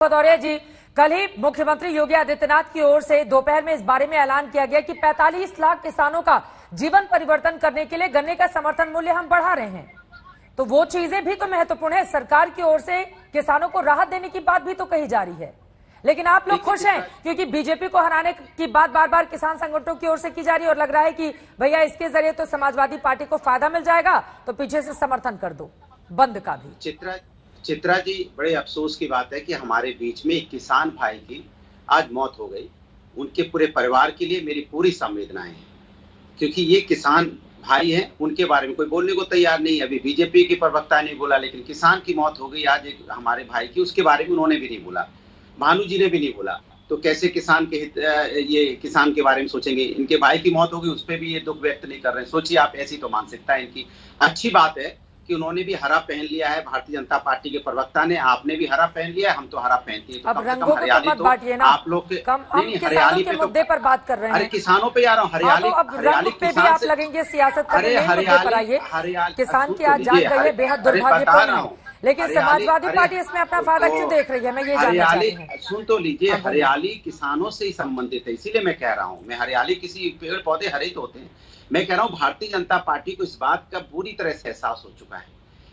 भदौरिया जी, कल ही मुख्यमंत्री योगी आदित्यनाथ की ओर से दोपहर में इस बारे में ऐलान किया गया कि 45 लाख किसानों का जीवन परिवर्तन करने के लिए गन्ने का समर्थन मूल्य हम बढ़ा रहे हैं। तो वो चीजें भी तो महत्वपूर्ण है। सरकार की ओर से किसानों को राहत देने की बात भी तो कही जा रही है, लेकिन आप लोग खुश हैं क्योंकि बीजेपी को हराने की बात बार बार किसान संगठनों की ओर से की जा रही है और लग रहा है कि भैया इसके जरिए तो समाजवादी पार्टी को फायदा मिल जाएगा, तो पीछे से समर्थन कर दो बंद का भी। चित्रा जी, बड़े अफसोस की बात है कि हमारे बीच में एक किसान भाई की आज मौत हो गई। उनके पूरे परिवार के लिए मेरी पूरी संवेदनाएं हैं, क्योंकि ये किसान भाई हैं, उनके बारे में कोई बोलने को तैयार नहीं। अभी बीजेपी के प्रवक्ता ने बोला, लेकिन किसान की मौत हो गई आज एक हमारे भाई की, उसके बारे में उन्होंने भी नहीं बोला, भानु जी ने भी नहीं बोला। तो कैसे किसान के हित, ये किसान के बारे में सोचेंगे? इनके भाई की मौत हो गई, उस पर भी ये दुख व्यक्त नहीं कर रहे हैं। सोचिए आप, ऐसी तो मानसिकता है इनकी। अच्छी बात है कि उन्होंने भी हरा पहन लिया है, भारतीय जनता पार्टी के प्रवक्ता ने, आपने भी हरा पहन लिया है, हम तो हरा पहनते हैं। तो अब रंगों को तो मत बांटिए ना, आप लोग हरियाली पे मुद्दे पर बात कर रहे हैं। अरे किसानों पे आ रहा हूँ, हरियाली पे भी आप लगेंगे सियासत करने, हरियाली किसान की आज जान गई है, बेहद दुर्भाग्यपूर्ण है। लेकिन समाजवादी पार्टी इसमें अपना फायदा क्यों देख रही है, मैं ये जानना चाहती हूं। सुन तो लीजिए, हरियाली किसानों से ही संबंधित है, इसीलिए मैं कह रहा हूँ। मैं हरियाली किसी पेड़ पौधे हरे तो होते हैं, मैं कह रहा हूँ भारतीय जनता पार्टी को इस बात का पूरी तरह से एहसास हो चुका है।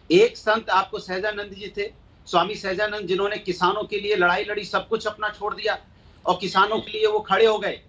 एक संत आपको सहजानंद जी थे, स्वामी सहजानंद, जिन्होंने किसानों के लिए लड़ाई लड़ी, सब कुछ अपना छोड़ दिया और किसानों के लिए वो खड़े हो गए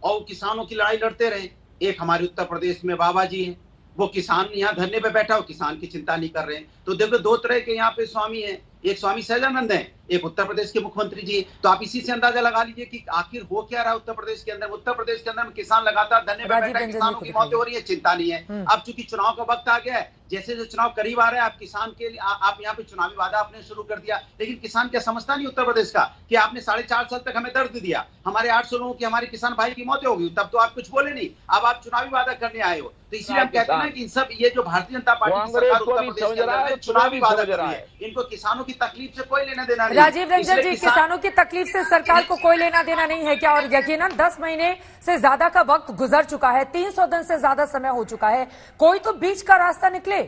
और किसानों की लड़ाई लड़ते रहे। एक हमारे उत्तर प्रदेश में बाबा जी हैं, वो किसान यहाँ धरने पे बैठा हो, किसान की चिंता नहीं कर रहे हैं। तो देखो, दो तरह के यहाँ पे स्वामी हैं, एक स्वामी सहजानंद हैं, एक उत्तर प्रदेश के मुख्यमंत्री जी। तो आप इसी से अंदाजा लगा लीजिए कि आखिर हो क्या रहा है उत्तर प्रदेश के अंदर। उत्तर प्रदेश के अंदर किसान लगातार धरने पे बैठा है, किसानों की मौतें हो रही है, चिंता नहीं है। अब चूंकि चुनाव का वक्त आ गया है, जैसे जो चुनाव करीब आ रहा है, आप किसान के लिए आप यहाँ पे चुनावी वादा आपने शुरू कर दिया। लेकिन किसान क्या समझता नहीं उत्तर प्रदेश का कि आपने 4.5 साल तक हमें दर्द दिया, हमारे 800 लोगों की, हमारे किसान भाई की मौतें होगी, तब तो आप कुछ बोले नहीं। अब आप चुनावी वादा करने आए हो। तो इसलिए हम कहते हैं कि इन सब ये जो भारतीय जनता पार्टी की सरकार उत्तर प्रदेश के अंदर चुनावी वादा कर रही है, इनको किसानों की तकलीफ से कोई लेना देना नहीं। राजीव रंजन जी, किसानों की तकलीफ से सरकार को कोई लेना देना नहीं है क्या? और यकीनन 10 महीने से ज्यादा का वक्त गुजर चुका है, 300 दिन से ज्यादा समय हो चुका है, कोई तो बीच का रास्ता निकले।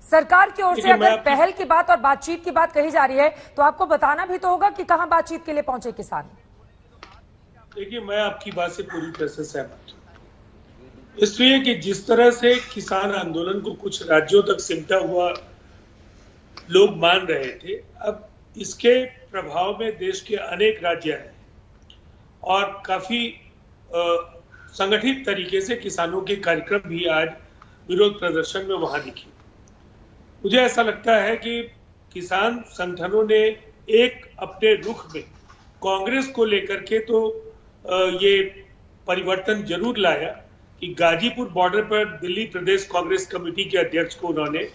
सरकार की ओर से अगर पहल की बात और बातचीत की बात कही जा रही है, तो आपको बताना भी तो होगा कि कहां बातचीत के लिए पहुंचे किसान। देखिए, मैं आपकी बात से पूरी तरह से सहमत हूं, इसलिए कि जिस तरह से किसान आंदोलन को कुछ राज्यों तक सिमटा हुआ लोग मान रहे थे, अब इसके प्रभाव में देश के अनेक राज्य हैं और काफी संगठित तरीके से किसानों के कार्यक्रम भी आज विरोध प्रदर्शन में वहां दिखे। मुझे ऐसा लगता है कि किसान संगठनों ने एक अपने रुख में कांग्रेस को लेकर के तो ये परिवर्तन जरूर लाया कि गाजीपुर बॉर्डर पर दिल्ली प्रदेश कांग्रेस कमेटी के अध्यक्ष को उन्होंने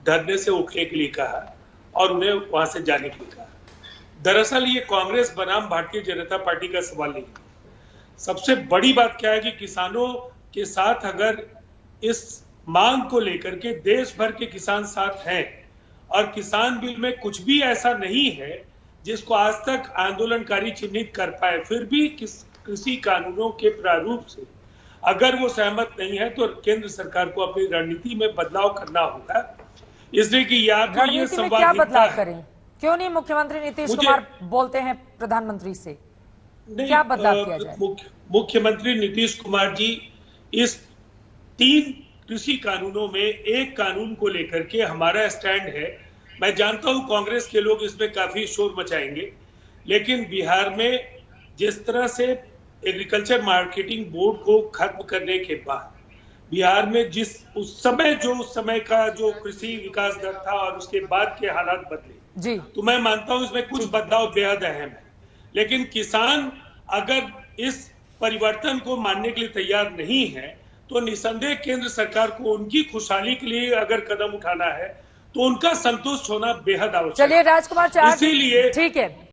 धरने से उठने के लिए कहा और उन्हें वहां से जाने के लिए कहा। दरअसल ये कांग्रेस बनाम भारतीय जनता पार्टी का सवाल नहीं है। सबसे बड़ी बात क्या है कि किसानों के साथ अगर इस मांग को लेकर के देश भर के किसान साथ हैं और किसान बिल में कुछ भी ऐसा नहीं है जिसको आज तक आंदोलनकारी चिन्हित कर पाए, फिर भी कृषि कानूनों के प्रारूप से अगर वो सहमत नहीं है तो केंद्र सरकार को अपनी रणनीति में बदलाव करना होगा। इसलिए कि या तो ये क्या बदलाव करें? क्यों नहीं मुख्यमंत्री नीतीश कुमार बोलते हैं प्रधानमंत्री से, क्या बदलाव किया जाए? मुख्यमंत्री नीतीश कुमार जी इस 3 कृषि कानूनों में एक कानून को लेकर के हमारा स्टैंड है। मैं जानता हूं कांग्रेस के लोग इसमें काफी शोर मचाएंगे, लेकिन बिहार में जिस तरह से एग्रीकल्चर मार्केटिंग बोर्ड को खत्म करने के बाद बिहार में उस समय का जो कृषि विकास दर था और उसके बाद के हालात बदले जी, तो मैं मानता हूं इसमें कुछ बदलाव बेहद अहम है। लेकिन किसान अगर इस परिवर्तन को मानने के लिए तैयार नहीं है तो निसंदेह केंद्र सरकार को उनकी खुशहाली के लिए अगर कदम उठाना है तो उनका संतुष्ट होना बेहद आवश्यक है। चलिए राजकुमार, इसीलिए ठीक है।